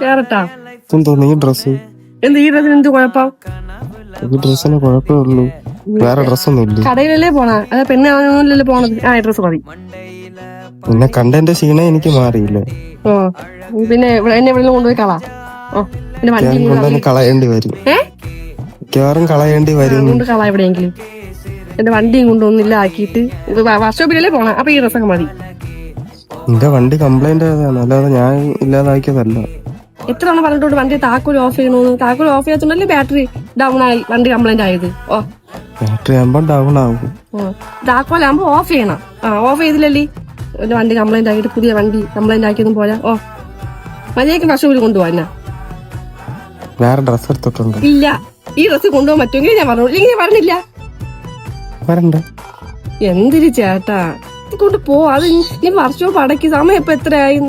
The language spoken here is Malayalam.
കേറട്ടാ? എന്തോന്നു ഈ ഡ്രസ്? എന്ത് ഈ ഡ്രസ്സിന് എന്ത് കുഴപ്പം? ഈ ഡ്രസ്സിന് കുഴപ്പമുള്ളൂ, വേറെ ഡ്രസ്സൊന്നും ഇല്ല. കടയിലല്ലേ പോണ? അതെ, പെണ്ണെ അവനൊന്നുമില്ലല്ലോ പോണത്. ആ ഡ്രസ് മതി. പിന്നെ കണ്ടന്റെ ക്ഷീണം എനിക്ക് മാറിയില്ല. ഓ പിന്നെ എന്നെ ഇവിടെ കൊണ്ടുപോയി കളാ. ഓ പിന്നെ വണ്ടി കൊണ്ടുവന്ന് കളയേണ്ടി വരും, മിക്കവാറും കളയേണ്ടി വരും. കൊണ്ട് കളാ എവിടെയെങ്കിലും. എന്റെ വണ്ടിയും കൊണ്ടൊന്നില്ല ആക്കിയിട്ട് വർക്ക്ഷോപ്പിലല്ലേ പോണ. അപ്പൊ ഈ ഡ്രസ്സൊക്കെ മതി. നിന്റെ വണ്ടി കംപ്ലൈന്റ് ആയതാണ്, അല്ലാതെ ഞാൻ ഇല്ലാതാക്കിയതല്ല. എത്ര തവണ പറഞ്ഞിട്ടുണ്ട് വണ്ടി താക്കോൽ ഓഫ് ചെയ്യണമെന്ന്? താക്കോൽ ഓഫ് ചെയ്യാത്തോണ്ടല്ലേ ബാറ്ററി ഡൗൺ ആയി വണ്ടി കംപ്ലൈന്റ് ആയത്. ഓ ബാറ്ററി ആകുമ്പോ ഡൗൺ ആകും. താക്കോലാകുമ്പോ ഓഫ് ചെയ്യണം. ഓഫ് ചെയ്തില്ലല്ലേ എന്റെ വണ്ടി കംപ്ലൈന്റ് ആക്കിയിട്ട് പുതിയ വണ്ടി കംപ്ലൈന്റ് ആക്കിയതും പോരാ. ഓ മര്യാദയ്ക്ക് വർക്ക്ഷോപ്പിൽ കൊണ്ടുപോവാ. വേറെ ഡ്രസ് എടുത്തിട്ടുണ്ട്. ഇല്ല, ഈ ഡ്രസ് കൊണ്ടുപോകാൻ പറ്റുമെങ്കിൽ ഞാൻ പറഞ്ഞു, ഇങ്ങനെ പറഞ്ഞില്ല. വരണ്ട. എന്തൊരു ചേട്ടാ, കൊണ്ട് പോ. അത് ഈ വർക്ക്ഷോപ്പ് അടക്കി സമയം ഇപ്പൊ എത്രയായി?